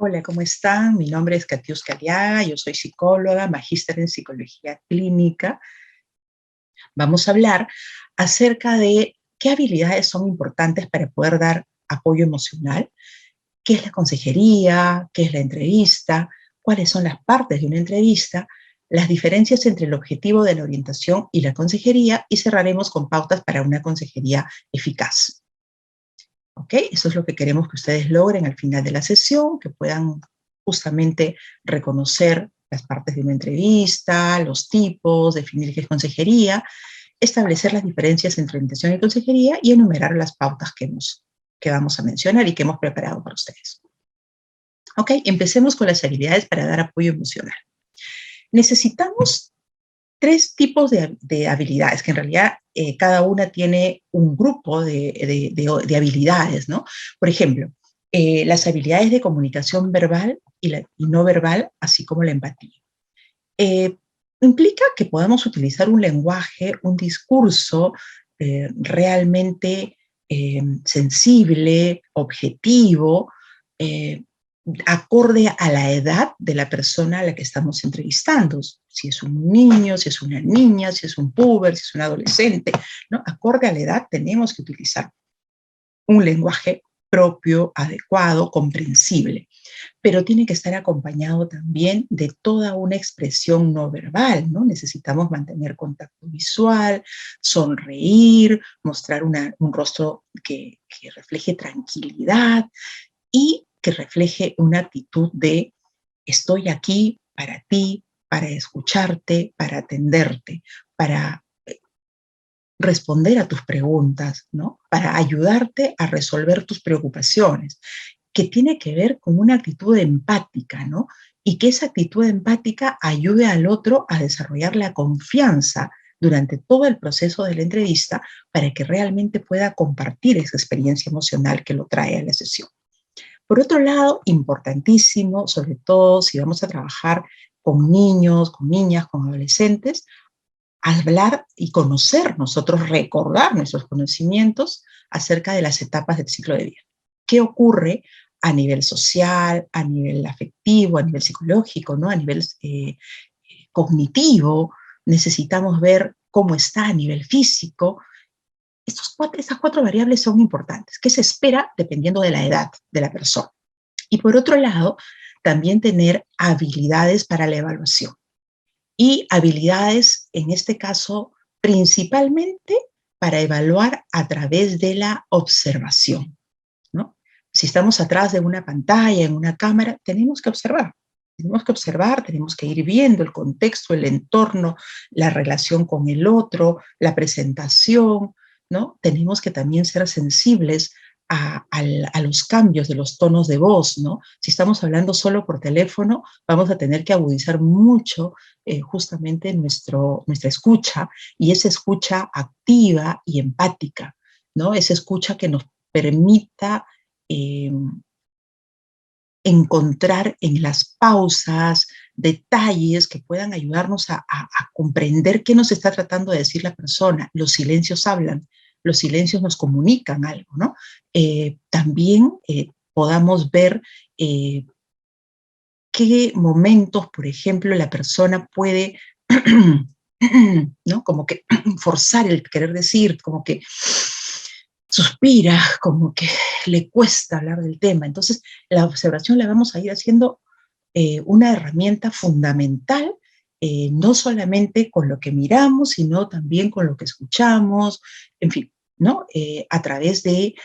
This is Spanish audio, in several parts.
Hola, ¿cómo están? Mi nombre es Katiuska Aliaga, yo soy psicóloga, magíster en psicología clínica. Vamos a hablar acerca de qué habilidades son importantes para poder dar apoyo emocional, qué es la consejería, qué es la entrevista, cuáles son las partes de una entrevista, las diferencias entre el objetivo de la orientación y la consejería, y cerraremos con pautas para una consejería eficaz. ¿Ok? Eso es lo que queremos que ustedes logren al final de la sesión, que puedan justamente reconocer las partes de una entrevista, los tipos, definir qué es consejería, establecer las diferencias entre orientación y consejería y enumerar las pautas que vamos a mencionar y que hemos preparado para ustedes. Ok, empecemos con las habilidades para dar apoyo emocional. Necesitamos tres tipos de habilidades, que en realidad cada una tiene un grupo de habilidades, ¿no? Por ejemplo, las habilidades de comunicación verbal y no verbal, así como la empatía. Eh, Implica que podamos utilizar un lenguaje, un discurso realmente sensible, objetivo, eh, acorde a la edad de la persona a la que estamos entrevistando. Si es un niño, si es una niña, si es un puber, si es un adolescente, ¿no? Acorde a la edad tenemos que utilizar un lenguaje propio, adecuado, comprensible, pero tiene que estar acompañado también de toda una expresión no verbal, ¿no? Necesitamos mantener contacto visual, sonreír, mostrar un rostro que refleje tranquilidad y que refleje una actitud de estoy aquí para ti, para escucharte, para atenderte, para responder a tus preguntas, ¿no? Para ayudarte a resolver tus preocupaciones, que tiene que ver con una actitud empática, ¿no? Y que esa actitud empática ayude al otro a desarrollar la confianza durante todo el proceso de la entrevista para que realmente pueda compartir esa experiencia emocional que lo trae a la sesión. Por otro lado, importantísimo, sobre todo si vamos a trabajar con niños, con niñas, con adolescentes, hablar y conocer nosotros, recordar nuestros conocimientos acerca de las etapas del ciclo de vida. ¿Qué ocurre a nivel social, a nivel afectivo, a nivel psicológico, ¿no? A nivel cognitivo? Necesitamos ver cómo está a nivel físico. Estas cuatro variables son importantes. ¿Qué se espera dependiendo de la edad de la persona? Y por otro lado, también tener habilidades para la evaluación. Y habilidades, en este caso, principalmente para evaluar a través de la observación, ¿no? Si estamos atrás de una pantalla, en una cámara, tenemos que observar. Tenemos que ir viendo el contexto, el entorno, la relación con el otro, la presentación, ¿no? Tenemos que también ser sensibles a los cambios de los tonos de voz, ¿no? Si estamos hablando solo por teléfono, vamos a tener que agudizar mucho justamente nuestra escucha, y esa escucha activa y empática, ¿no? Esa escucha que nos permita eh, encontrar en las pausas detalles que puedan ayudarnos a comprender qué nos está tratando de decir la persona. Los silencios hablan, los silencios nos comunican algo, ¿no? También podamos ver qué momentos, por ejemplo, la persona puede, ¿no? Como que forzar el querer decir, como que suspira, como que le cuesta hablar del tema. Entonces, la observación la vamos a ir haciendo una herramienta fundamental, no solamente con lo que miramos, sino también con lo que escuchamos, en fin, ¿no? A través de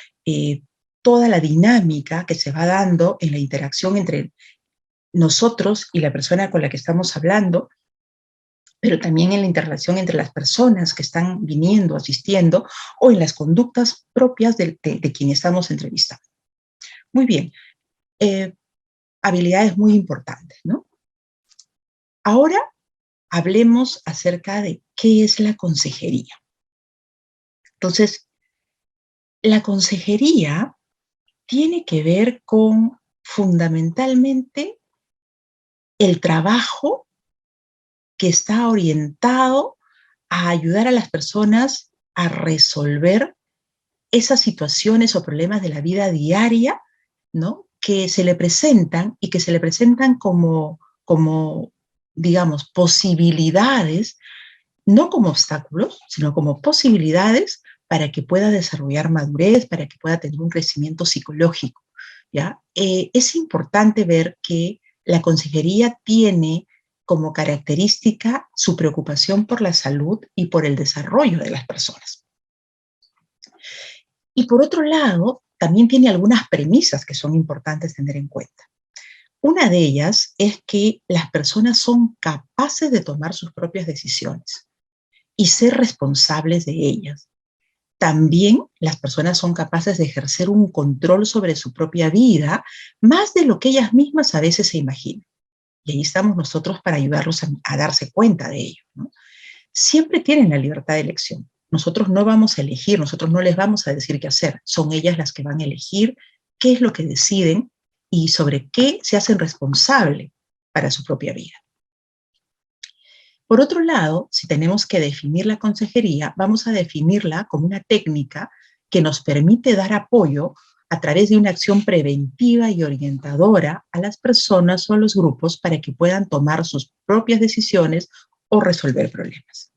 toda la dinámica que se va dando en la interacción entre nosotros y la persona con la que estamos hablando, pero también en la interrelación entre las personas que están viniendo, asistiendo, o en las conductas propias de quien estamos entrevistando. Muy bien, eh, habilidades muy importantes, ¿no? Ahora hablemos acerca de qué es la consejería. Entonces, la consejería tiene que ver con fundamentalmente el trabajo que está orientado a ayudar a las personas a resolver esas situaciones o problemas de la vida diaria, ¿no? que se le presentan y que se le presentan como digamos, posibilidades, no como obstáculos, sino como posibilidades para que pueda desarrollar madurez, para que pueda tener un crecimiento psicológico, ¿ya? Es importante ver que la consejería tiene como característica su preocupación por la salud y por el desarrollo de las personas. Y por otro lado, también tiene algunas premisas que son importantes tener en cuenta. Una de ellas es que las personas son capaces de tomar sus propias decisiones y ser responsables de ellas. También las personas son capaces de ejercer un control sobre su propia vida, más de lo que ellas mismas a veces se imaginan. Y ahí estamos nosotros para ayudarlos a darse cuenta de ello, ¿no? Siempre tienen la libertad de elección. Nosotros no vamos a elegir, nosotros no les vamos a decir qué hacer. Son ellas las que van a elegir qué es lo que deciden y sobre qué se hacen responsable para su propia vida. Por otro lado, si tenemos que definir la consejería, vamos a definirla como una técnica que nos permite dar apoyo a través de una acción preventiva y orientadora a las personas o a los grupos para que puedan tomar sus propias decisiones o resolver problemas.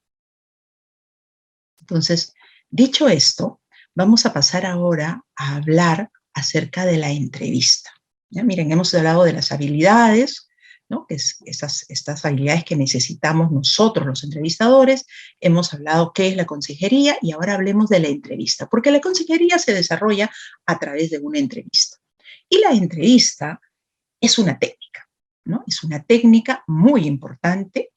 Entonces, dicho esto, vamos a pasar ahora a hablar acerca de la entrevista. ¿Ya? Miren, hemos hablado de las habilidades, ¿no? Que es estas habilidades que necesitamos nosotros, los entrevistadores. Hemos hablado qué es la consejería y ahora hablemos de la entrevista, porque la consejería se desarrolla a través de una entrevista. Y la entrevista es una técnica, ¿no? Es una técnica muy importante,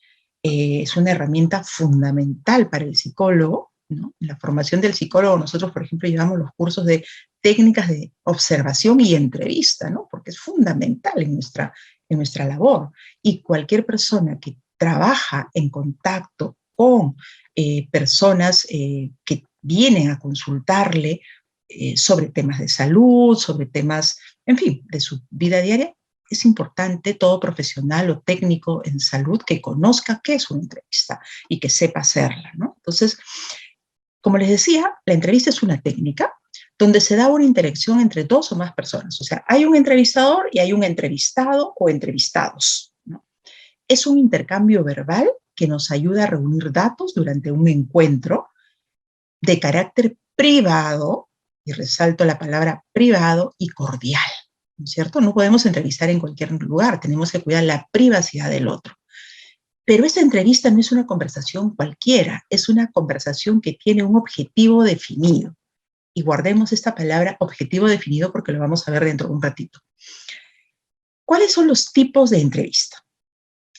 es una herramienta fundamental para el psicólogo, ¿no? En la formación del psicólogo nosotros, por ejemplo, llevamos los cursos de técnicas de observación y entrevista, ¿no? Porque es fundamental en nuestra labor. Y cualquier persona que trabaja en contacto con personas que vienen a consultarle sobre temas de salud, sobre temas, en fin, de su vida diaria, es importante todo profesional o técnico en salud que conozca qué es una entrevista y que sepa hacerla, ¿no? Entonces, como les decía, la entrevista es una técnica donde se da una interacción entre dos o más personas. O sea, hay un entrevistador y hay un entrevistado o entrevistados, ¿no? Es un intercambio verbal que nos ayuda a reunir datos durante un encuentro de carácter privado, y resalto la palabra privado y cordial, ¿no es cierto? No podemos entrevistar en cualquier lugar, tenemos que cuidar la privacidad del otro. Pero esta entrevista no es una conversación cualquiera, es una conversación que tiene un objetivo definido. Y guardemos esta palabra objetivo definido porque lo vamos a ver dentro de un ratito. ¿Cuáles son los tipos de entrevista?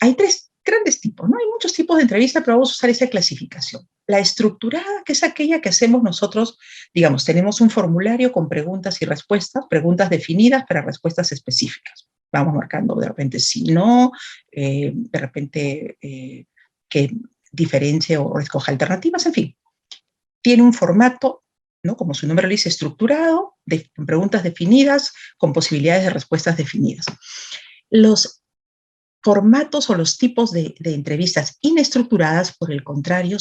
Hay tres grandes tipos, ¿no? Hay muchos tipos de entrevista, pero vamos a usar esa clasificación. La estructurada, que es aquella que hacemos nosotros, digamos, tenemos un formulario con preguntas y respuestas, preguntas definidas para respuestas específicas. Vamos marcando de repente sí, no, de repente que diferencie o escoja alternativas, en fin. Tiene un formato, ¿no? Como su nombre lo dice, estructurado, con preguntas definidas, con posibilidades de respuestas definidas. Los formatos o los tipos de entrevistas inestructuradas, por el contrario,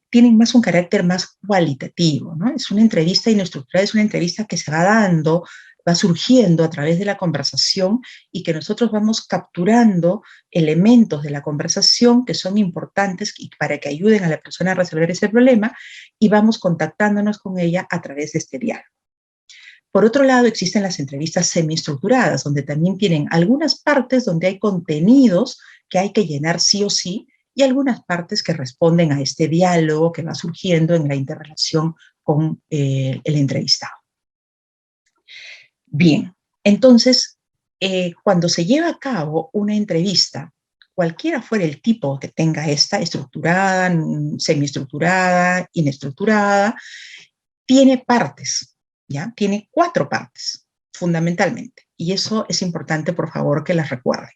tienen más un carácter más cualitativo, ¿no? Es una entrevista inestructurada, es una entrevista que se va dando, va surgiendo a través de la conversación y que nosotros vamos capturando elementos de la conversación que son importantes y para que ayuden a la persona a resolver ese problema y vamos contactándonos con ella a través de este diálogo. Por otro lado, existen las entrevistas semiestructuradas, donde también tienen algunas partes donde hay contenidos que hay que llenar sí o sí y algunas partes que responden a este diálogo que va surgiendo en la interrelación con el entrevistado. Bien, entonces, cuando se lleva a cabo una entrevista, cualquiera fuera el tipo que tenga esta, estructurada, semiestructurada, inestructurada, tiene partes, ¿ya? Tiene 4 partes, fundamentalmente. Y eso es importante, por favor, que las recuerden.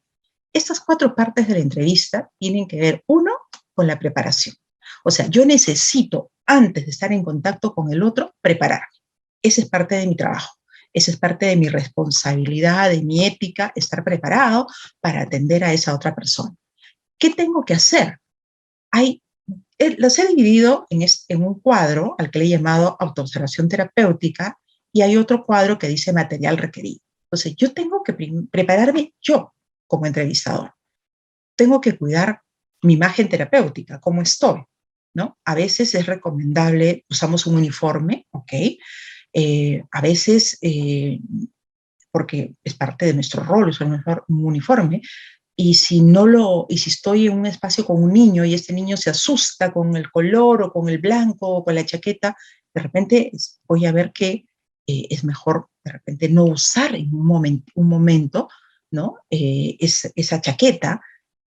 Estas 4 partes de la entrevista tienen que ver, uno, con la preparación. O sea, yo necesito, antes de estar en contacto con el otro, prepararme. Esa es parte de mi trabajo. Esa es parte de mi responsabilidad, de mi ética, estar preparado para atender a esa otra persona. ¿Qué tengo que hacer? Los he dividido en un cuadro al que le he llamado autoobservación terapéutica y hay otro cuadro que dice material requerido. Entonces, yo tengo que prepararme yo como entrevistador. Tengo que cuidar mi imagen terapéutica, cómo estoy, ¿no? A veces es recomendable, usamos un uniforme, ¿ok? A veces, porque es parte de nuestro rol, es un uniforme, y si estoy en un espacio con un niño y este niño se asusta con el color o con el blanco o con la chaqueta, de repente voy a ver que es mejor de repente no usar en un momento, ¿no? Esa chaqueta,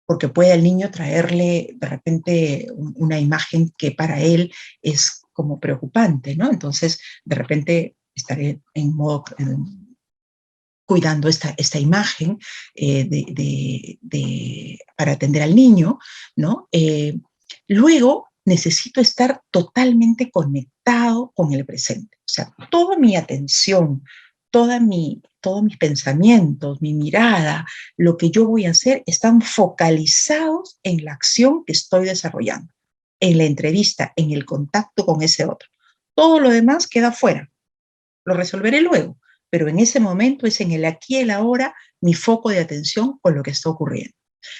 porque puede al niño traerle de repente una imagen que para él es como preocupante, ¿no? Entonces, de repente estaré en modo cuidando esta imagen para atender al niño, ¿no? Luego necesito estar totalmente conectado con el presente. O sea, toda mi atención, todos mis pensamientos, mi mirada, lo que yo voy a hacer, están focalizados en la acción que estoy desarrollando, en la entrevista, en el contacto con ese otro. Todo lo demás queda fuera, lo resolveré luego, pero en ese momento es en el aquí y el ahora mi foco de atención con lo que está ocurriendo.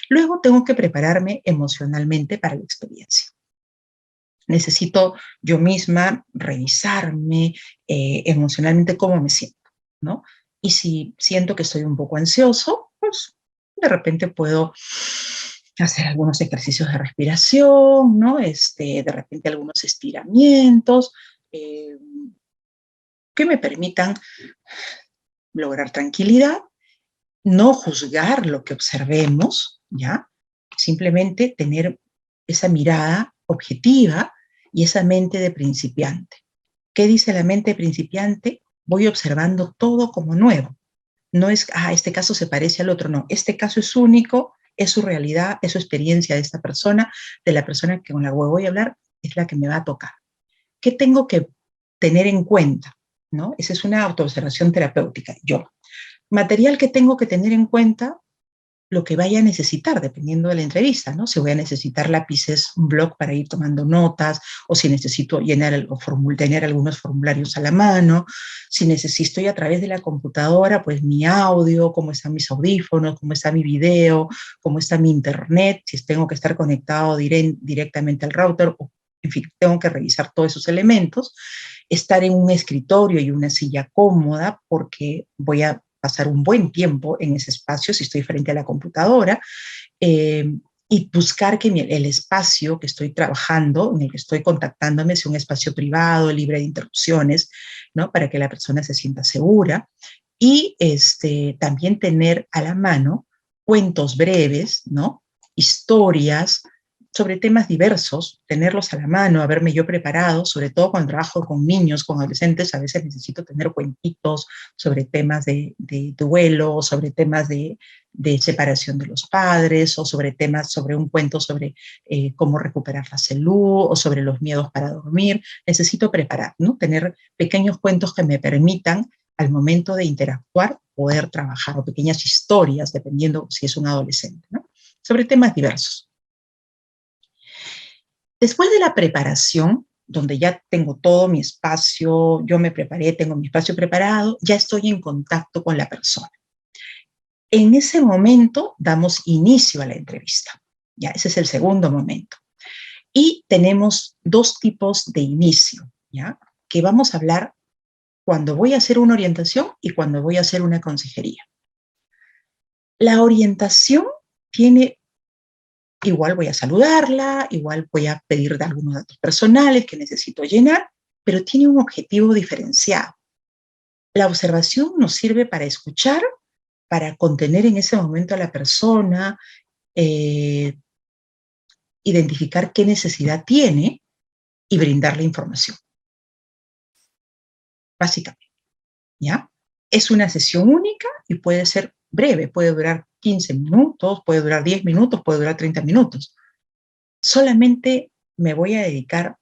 Luego tengo que prepararme emocionalmente para la experiencia. Necesito yo misma revisarme emocionalmente cómo me siento, ¿no? Y si siento que estoy un poco ansioso, pues de repente puedo hacer algunos ejercicios de respiración, ¿no? De repente algunos estiramientos, que me permitan lograr tranquilidad, no juzgar lo que observemos, ¿ya? Simplemente tener esa mirada objetiva y esa mente de principiante. ¿Qué dice la mente de principiante? Voy observando todo como nuevo. No es, este caso se parece al otro, no. Este caso es único, es su realidad, es su experiencia de esta persona, de la persona con la que voy a hablar, es la que me va a tocar. ¿Qué tengo que tener en cuenta? ¿No? Esa es una autoobservación terapéutica, yo. Material que tengo que tener en cuenta, lo que vaya a necesitar, dependiendo de la entrevista, ¿no? Si voy a necesitar lápices, un blog para ir tomando notas, o si necesito tener algunos formularios a la mano, si necesito ir a través de la computadora, pues mi audio, cómo están mis audífonos, cómo está mi video, cómo está mi internet, si tengo que estar conectado directamente al router, en fin, tengo que revisar todos esos elementos, estar en un escritorio y una silla cómoda, porque voy a pasar un buen tiempo en ese espacio si estoy frente a la computadora, y buscar que el espacio que estoy trabajando, en el que estoy contactándome, sea un espacio privado, libre de interrupciones, ¿no? Para que la persona se sienta segura. Y también tener a la mano cuentos breves, ¿no? Historias sobre temas diversos, tenerlos a la mano, haberme yo preparado, sobre todo cuando trabajo con niños, con adolescentes, a veces necesito tener cuentitos sobre temas de duelo, sobre temas de separación de los padres, o sobre un cuento sobre cómo recuperar la salud, o sobre los miedos para dormir. Necesito preparar, ¿no? Tener pequeños cuentos que me permitan, al momento de interactuar, poder trabajar, o pequeñas historias, dependiendo si es un adolescente, ¿no? Sobre temas diversos. Después de la preparación, donde ya tengo todo mi espacio, yo me preparé, tengo mi espacio preparado, ya estoy en contacto con la persona. En ese momento damos inicio a la entrevista. Ya, ese es el segundo momento. Y tenemos dos tipos de inicio, ¿ya? Que vamos a hablar cuando voy a hacer una orientación y cuando voy a hacer una consejería. La orientación tiene, igual voy a saludarla, igual voy a pedir algunos datos personales que necesito llenar, pero tiene un objetivo diferenciado. La observación nos sirve para escuchar, para contener en ese momento a la persona, identificar qué necesidad tiene y brindarle información. Básicamente, ¿ya? Es una sesión única y puede ser breve, puede durar 15 minutos, puede durar 10 minutos, puede durar 30 minutos. Solamente me voy a dedicar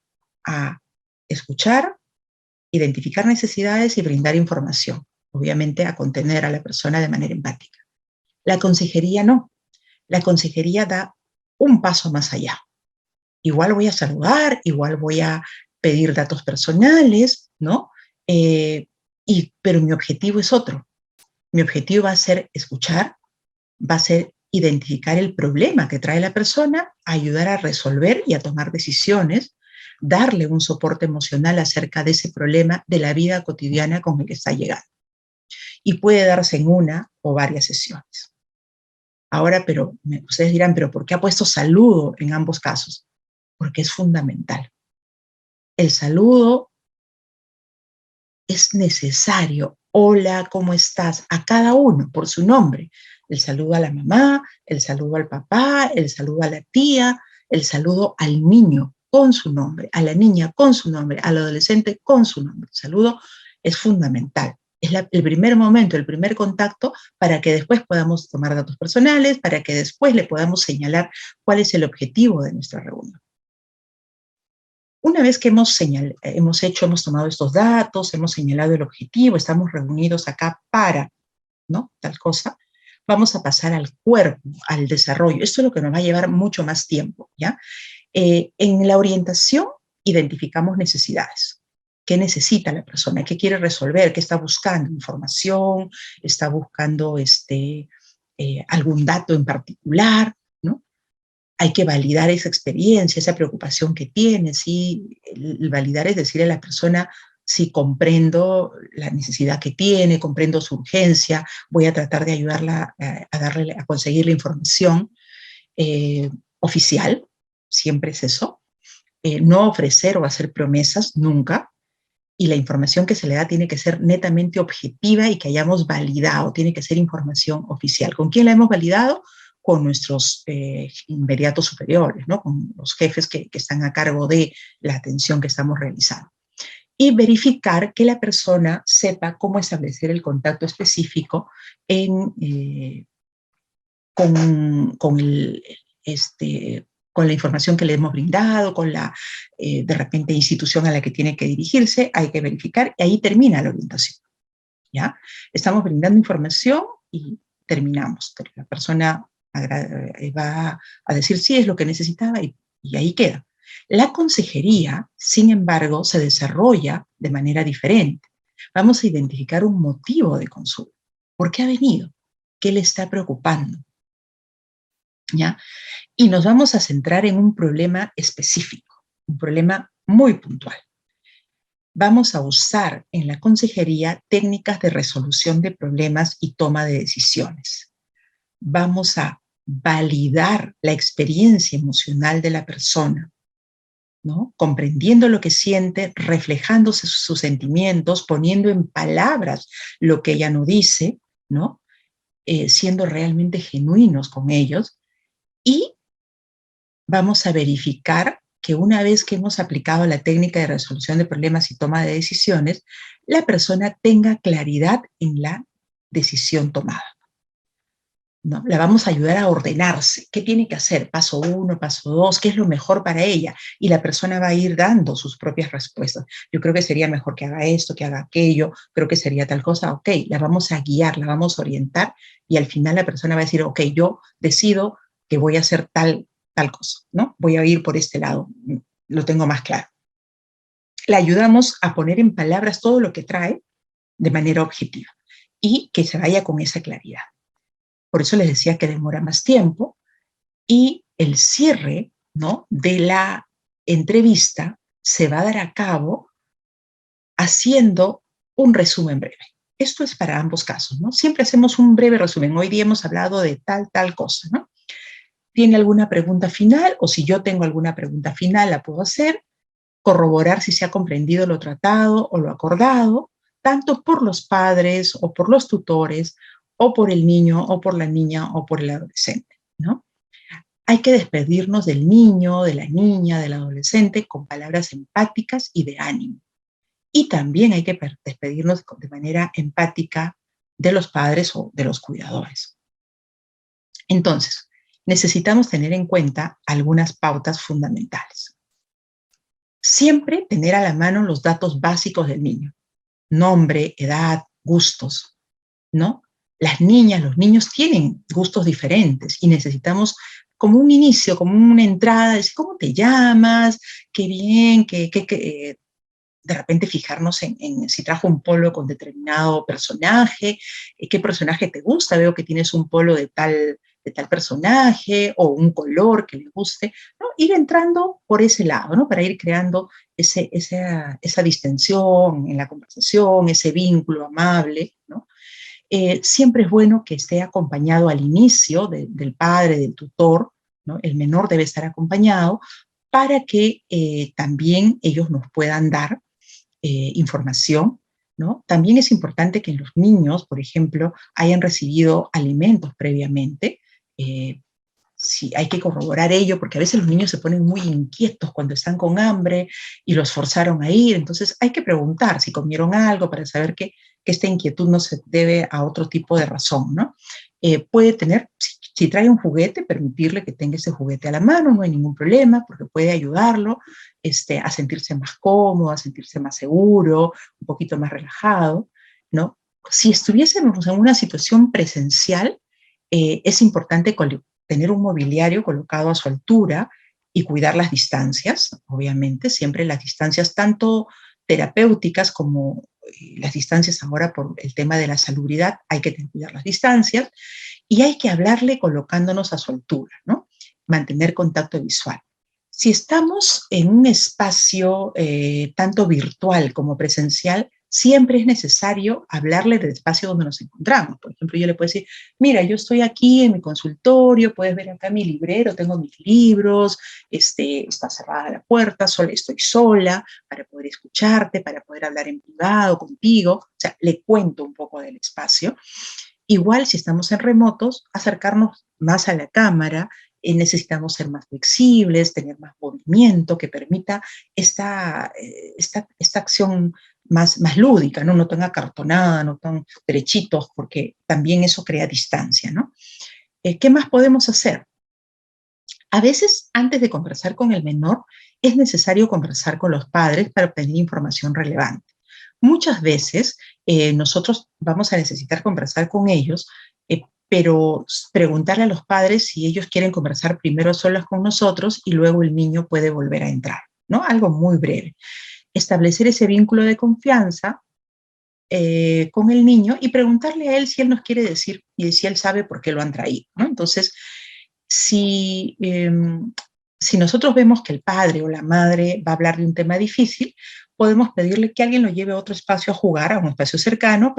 a escuchar, identificar necesidades y brindar información, obviamente a contener a la persona de manera empática. La consejería no. La consejería da un paso más allá. Igual voy a saludar, igual voy a pedir datos personales, ¿no? Pero mi objetivo es otro. Mi objetivo va a ser escuchar, va a ser identificar el problema que trae la persona, ayudar a resolver y a tomar decisiones, darle un soporte emocional acerca de ese problema de la vida cotidiana con el que está llegando. Y puede darse en una o varias sesiones. Ahora, pero ustedes dirán, ¿pero por qué ha puesto saludo en ambos casos? Porque es fundamental. El saludo es necesario. Hola, ¿cómo estás? A cada uno por su nombre. El saludo a la mamá, el saludo al papá, el saludo a la tía, el saludo al niño con su nombre, a la niña con su nombre, al adolescente con su nombre. El saludo es fundamental. Es el primer momento, el primer contacto para que después podamos tomar datos personales, para que después le podamos señalar cuál es el objetivo de nuestra reunión. Una vez que hemos tomado estos datos, hemos señalado el objetivo, estamos reunidos acá para, ¿no? Tal cosa, vamos a pasar al cuerpo, al desarrollo. Esto es lo que nos va a llevar mucho más tiempo, ¿ya? En la orientación identificamos necesidades. ¿Qué necesita la persona? ¿Qué quiere resolver? ¿Qué está buscando? ¿Información? ¿Está buscando algún dato en particular? ¿No? Hay que validar esa experiencia, esa preocupación que tiene, ¿sí? El validar es decirle a la persona, sí, comprendo la necesidad que tiene, comprendo su urgencia, voy a tratar de ayudarla a conseguir la información oficial, siempre es eso, no ofrecer o hacer promesas, nunca, y la información que se le da tiene que ser netamente objetiva y que hayamos validado, tiene que ser información oficial. ¿Con quién la hemos validado? Con nuestros inmediatos superiores, ¿no? Con los jefes que están a cargo de la atención que estamos realizando. Y verificar que la persona sepa cómo establecer el contacto específico con la información que le hemos brindado, con la, de repente, institución a la que tiene que dirigirse, hay que verificar, y ahí termina la orientación, ¿ya? Estamos brindando información y terminamos. La persona va a decir sí, es lo que necesitaba y ahí queda. La consejería, sin embargo, se desarrolla de manera diferente. Vamos a identificar un motivo de consulta. ¿Por qué ha venido? ¿Qué le está preocupando? ¿Ya? Y nos vamos a centrar en un problema específico, un problema muy puntual. Vamos a usar en la consejería técnicas de resolución de problemas y toma de decisiones. Vamos a validar la experiencia emocional de la persona, ¿no? Comprendiendo lo que siente, reflejándose sus sentimientos, poniendo en palabras lo que ella no dice, ¿no? Siendo realmente genuinos con ellos, y vamos a verificar que una vez que hemos aplicado la técnica de resolución de problemas y toma de decisiones, la persona tenga claridad en la decisión tomada, ¿no? La vamos a ayudar a ordenarse. ¿Qué tiene que hacer? Paso 1, paso 2, ¿qué es lo mejor para ella? Y la persona va a ir dando sus propias respuestas. Yo creo que sería mejor que haga esto, que haga aquello, creo que sería tal cosa. Ok, la vamos a guiar, la vamos a orientar, y al final la persona va a decir, ok, yo decido que voy a hacer tal cosa, ¿no? Voy a ir por este lado, lo tengo más claro. Le ayudamos a poner en palabras todo lo que trae de manera objetiva y que se vaya con esa claridad. Por eso les decía que demora más tiempo, y el cierre, ¿no?, de la entrevista se va a dar a cabo haciendo un resumen breve. Esto es para ambos casos, ¿no? Siempre hacemos un breve resumen. Hoy día hemos hablado de tal cosa, ¿no? ¿Tiene alguna pregunta final? O si yo tengo alguna pregunta final, la puedo hacer, corroborar si se ha comprendido lo tratado o lo acordado, tanto por los padres o por los tutores, o por el niño o por la niña o por el adolescente, ¿no? Hay que despedirnos del niño, de la niña, del adolescente con palabras empáticas y de ánimo. Y también hay que despedirnos de manera empática de los padres o de los cuidadores. Entonces, necesitamos tener en cuenta algunas pautas fundamentales. Siempre tener a la mano los datos básicos del niño: nombre, edad, gustos, ¿no? Las niñas, los niños tienen gustos diferentes y necesitamos como un inicio, como una entrada, decir, ¿cómo te llamas? Qué bien, de repente fijarnos en si trajo un polo con determinado personaje, qué personaje te gusta, veo que tienes un polo de tal personaje, o un color que le guste, ¿no? Ir entrando por ese lado, ¿no? Para ir creando esa distensión en la conversación, ese vínculo amable, ¿no? Siempre es bueno que esté acompañado al inicio del padre, del tutor, ¿no? El menor debe estar acompañado para que también ellos nos puedan dar información, ¿no? También es importante que los niños, por ejemplo, hayan recibido alimentos previamente. Sí, hay que corroborar ello, porque a veces los niños se ponen muy inquietos cuando están con hambre y los forzaron a ir. Entonces hay que preguntar si comieron algo para saber que esta inquietud no se debe a otro tipo de razón, ¿no? Puede tener, si trae un juguete, permitirle que tenga ese juguete a la mano, no hay ningún problema, porque puede ayudarlo a sentirse más cómodo, a sentirse más seguro, un poquito más relajado, ¿no? Si estuviésemos en una situación presencial, es importante tener un mobiliario colocado a su altura y cuidar las distancias, obviamente, siempre las distancias tanto terapéuticas como las distancias ahora por el tema de la salubridad, hay que cuidar las distancias y hay que hablarle colocándonos a su altura, ¿no? Mantener contacto visual. Si estamos en un espacio tanto virtual como presencial, siempre es necesario hablarle del espacio donde nos encontramos. Por ejemplo, yo le puedo decir, mira, yo estoy aquí en mi consultorio, puedes ver acá mi librero, tengo mis libros, está cerrada la puerta, estoy sola para poder escucharte, para poder hablar en privado contigo. O sea, le cuento un poco del espacio. Igual, si estamos en remotos, acercarnos más a la cámara, necesitamos ser más flexibles, tener más movimiento que permita esta acción más lúdica, ¿no? No tan acartonada, no tan derechitos, porque también eso crea distancia, ¿no? ¿Qué más podemos hacer? A veces, antes de conversar con el menor, es necesario conversar con los padres para obtener información relevante. Muchas veces nosotros vamos a necesitar conversar con ellos, pero preguntarle a los padres si ellos quieren conversar primero solos con nosotros y luego el niño puede volver a entrar, ¿no? Algo muy breve. Establecer ese vínculo de confianza con el niño y preguntarle a él si él nos quiere decir y si él sabe por qué lo han traído, ¿no? Entonces, si, si nosotros vemos que el padre o la madre va a hablar de un tema difícil, podemos pedirle que alguien lo lleve a otro espacio a jugar, a un espacio cercano,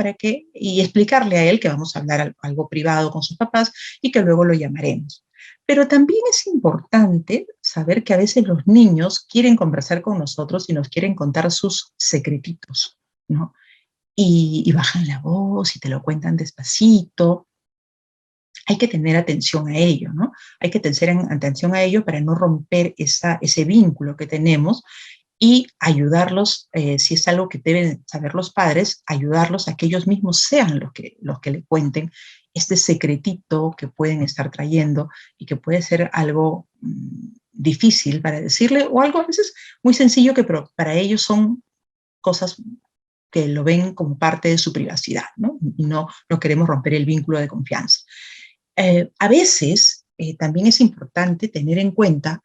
y explicarle a él que vamos a hablar algo privado con sus papás y que luego lo llamaremos. Pero también es importante saber que a veces los niños quieren conversar con nosotros y nos quieren contar sus secretitos, ¿no? Y bajan la voz y te lo cuentan despacito. Hay que tener atención a ello, ¿no? Hay que tener atención a ello para no romper ese vínculo que tenemos y ayudarlos, si es algo que deben saber los padres, ayudarlos a que ellos mismos sean los que le cuenten este secretito que pueden estar trayendo y que puede ser algo difícil para decirle o algo a veces muy sencillo que para ellos son cosas que lo ven como parte de su privacidad, ¿no? Y no queremos romper el vínculo de confianza. A veces también es importante tener en cuenta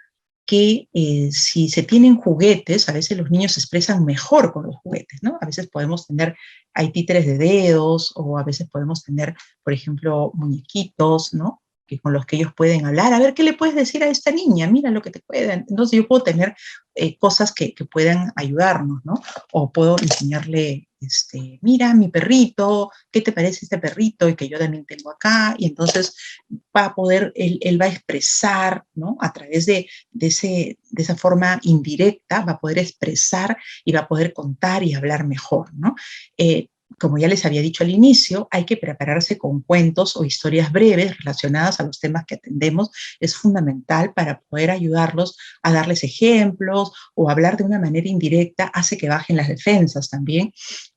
que si se tienen juguetes, a veces los niños se expresan mejor con los juguetes, ¿no? A veces podemos tener, hay títeres de dedos, o a veces podemos tener, por ejemplo, muñequitos, ¿no? Con los que ellos pueden hablar. A ver, ¿qué le puedes decir a esta niña? Mira lo que te pueden. Entonces yo puedo tener cosas que puedan ayudarnos, ¿no? O puedo enseñarle, mira, mi perrito, ¿qué te parece este perrito? Y que yo también tengo acá. Y entonces va a poder, él va a expresar, ¿no? A través de esa forma indirecta, va a poder expresar y va a poder contar y hablar mejor, ¿no? Como ya les había dicho al inicio, hay que prepararse con cuentos o historias breves relacionadas a los temas que atendemos. Es fundamental para poder ayudarlos a darles ejemplos o hablar de una manera indirecta, hace que bajen las defensas también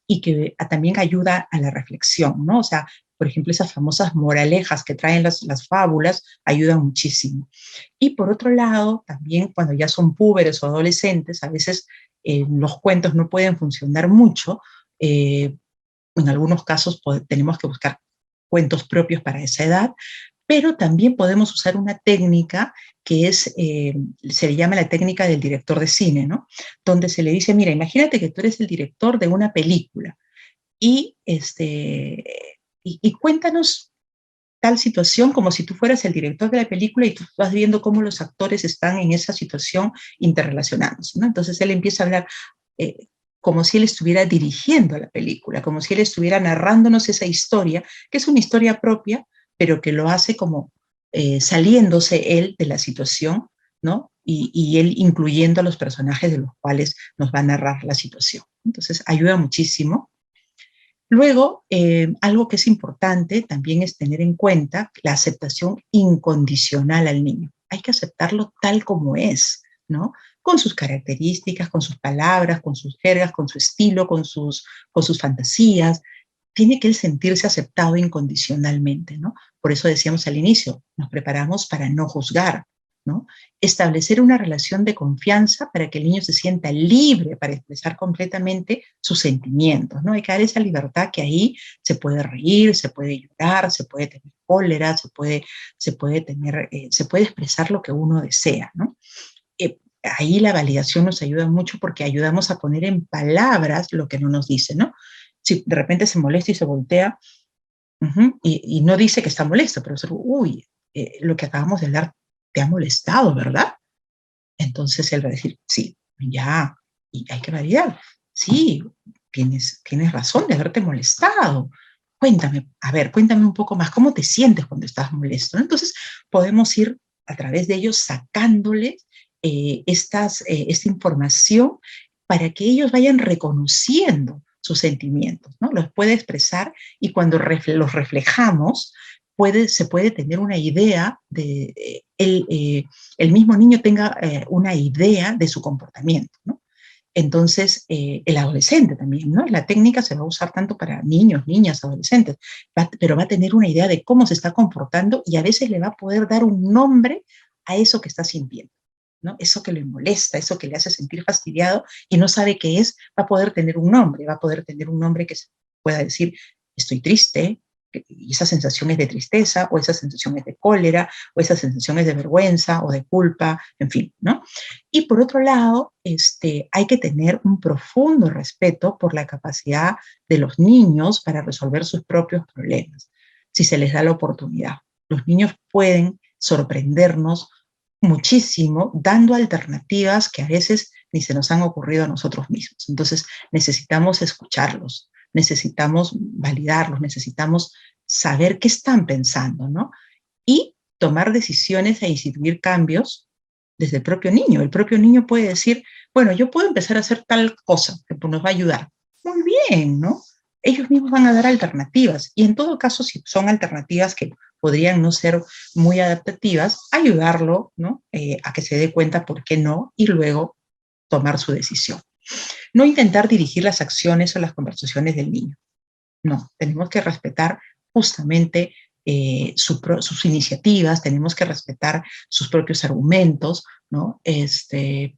y que también ayuda a la reflexión, ¿no? O sea, por ejemplo, esas famosas moralejas que traen las fábulas ayudan muchísimo. Y por otro lado, también cuando ya son púberes o adolescentes, a veces los cuentos no pueden funcionar mucho. En algunos casos tenemos que buscar cuentos propios para esa edad, pero también podemos usar una técnica que se le llama la técnica del director de cine, ¿no? Donde se le dice, mira, imagínate que tú eres el director de una película y, y cuéntanos tal situación como si tú fueras el director de la película y tú vas viendo cómo los actores están en esa situación interrelacionándose, ¿no? Entonces él empieza a hablar eh, como si él estuviera dirigiendo la película, como si él estuviera narrándonos esa historia, que es una historia propia, pero que lo hace como saliéndose él de la situación, ¿no? Y él incluyendo a los personajes de los cuales nos va a narrar la situación. Entonces ayuda muchísimo. Luego, algo que es importante también es tener en cuenta la aceptación incondicional al niño. Hay que aceptarlo tal como es, ¿no? Con sus características, con sus palabras, con sus jergas, con su estilo, con sus fantasías. Tiene que él sentirse aceptado incondicionalmente, ¿no? Por eso decíamos al inicio, nos preparamos para no juzgar, ¿no? Establecer una relación de confianza para que el niño se sienta libre para expresar completamente sus sentimientos, ¿no? Hay que dar esa libertad que ahí se puede reír, se puede llorar, se puede tener cólera, se puede expresar lo que uno desea, ¿no? Ahí la validación nos ayuda mucho porque ayudamos a poner en palabras lo que no nos dice, ¿no? Si de repente se molesta y se voltea, y no dice que está molesto, pero uy, lo que acabamos de hablar te ha molestado, ¿verdad? Entonces él va a decir, sí, ya, y hay que validar. Sí, tienes razón de haberte molestado. Cuéntame, a ver, cuéntame un poco más, ¿cómo te sientes cuando estás molesto? ¿No? Entonces podemos ir a través de ellos sacándoles esta información para que ellos vayan reconociendo sus sentimientos, ¿no? Los puede expresar y cuando los reflejamos, se puede tener una idea de el mismo niño tenga una idea de su comportamiento, ¿no? Entonces, el adolescente también, ¿no? La técnica se va a usar tanto para niños, niñas, adolescentes, pero va a tener una idea de cómo se está comportando y a veces le va a poder dar un nombre a eso que está sintiendo, ¿no? Eso que le molesta, eso que le hace sentir fastidiado y no sabe qué es, va a poder tener un nombre, va a poder tener un nombre que pueda decir, estoy triste, y esa sensación es de tristeza, o esa sensación es de cólera, o esa sensación es de vergüenza o de culpa, en fin, ¿no? Y por otro lado, hay que tener un profundo respeto por la capacidad de los niños para resolver sus propios problemas, si se les da la oportunidad. Los niños pueden sorprendernos muchísimo dando alternativas que a veces ni se nos han ocurrido a nosotros mismos. Entonces necesitamos escucharlos, necesitamos validarlos, necesitamos saber qué están pensando, ¿no? Y tomar decisiones e instituir cambios desde el propio niño. El propio niño puede decir, bueno, yo puedo empezar a hacer tal cosa que nos va a ayudar. Muy bien, ¿no? Ellos mismos van a dar alternativas y en todo caso, si son alternativas que podrían no ser muy adaptativas, ayudarlo, ¿no? A que se dé cuenta por qué no y luego tomar su decisión. No intentar dirigir las acciones o las conversaciones del niño. No, tenemos que respetar justamente sus iniciativas, tenemos que respetar sus propios argumentos, ¿no?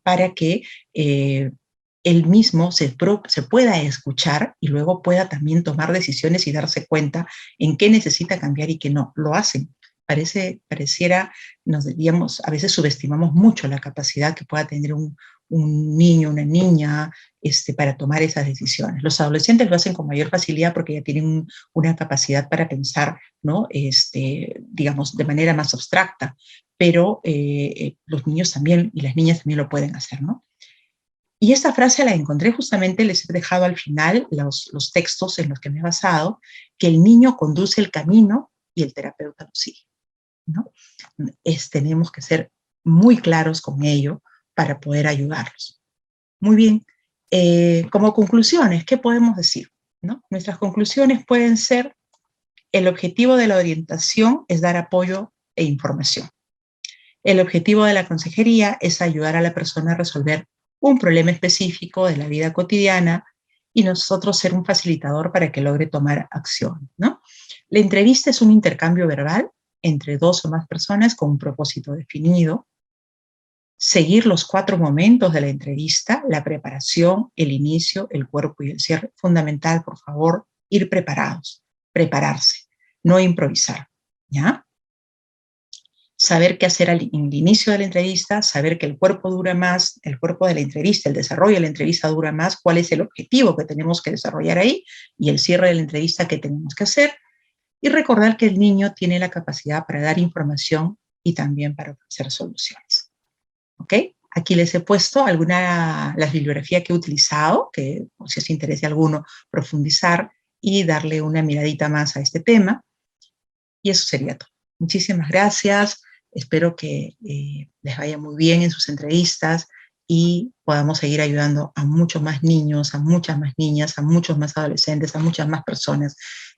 Para que él mismo se pueda escuchar y luego pueda también tomar decisiones y darse cuenta en qué necesita cambiar y qué no. Lo hacen. Pareciera, a veces subestimamos mucho la capacidad que pueda tener un niño, una niña, para tomar esas decisiones. Los adolescentes lo hacen con mayor facilidad porque ya tienen una capacidad para pensar, ¿no? Digamos, de manera más abstracta, pero los niños también y las niñas también lo pueden hacer, ¿no? Y esta frase la encontré justamente, les he dejado al final los textos en los que me he basado, que el niño conduce el camino y el terapeuta lo sigue, ¿no? Tenemos que ser muy claros con ello para poder ayudarlos. Muy bien. Como conclusiones, ¿qué podemos decir? ¿No? Nuestras conclusiones pueden ser, el objetivo de la orientación es dar apoyo e información. El objetivo de la consejería es ayudar a la persona a resolver un problema específico de la vida cotidiana y nosotros ser un facilitador para que logre tomar acción, ¿no? La entrevista es un intercambio verbal entre dos o más personas con un propósito definido. Seguir los 4 momentos de la entrevista, la preparación, el inicio, el cuerpo y el cierre. Fundamental, por favor, ir preparados, prepararse, no improvisar, ¿ya? saber qué hacer en el inicio de la entrevista, saber que el cuerpo dura más, el cuerpo de la entrevista, el desarrollo de la entrevista dura más, cuál es el objetivo que tenemos que desarrollar ahí y el cierre de la entrevista que tenemos que hacer. Y recordar que el niño tiene la capacidad para dar información y también para ofrecer soluciones. ¿Ok? Aquí les he puesto las bibliografías que he utilizado, que por si os interesa alguno profundizar y darle una miradita más a este tema. Y eso sería todo. Muchísimas gracias. Espero que les vaya muy bien en sus entrevistas y podamos seguir ayudando a muchos más niños, a muchas más niñas, a muchos más adolescentes, a muchas más personas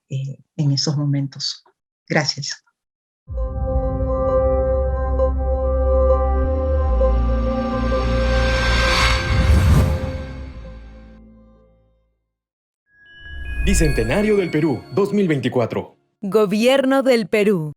en estos momentos. Gracias. Bicentenario del Perú, 2024. Gobierno del Perú.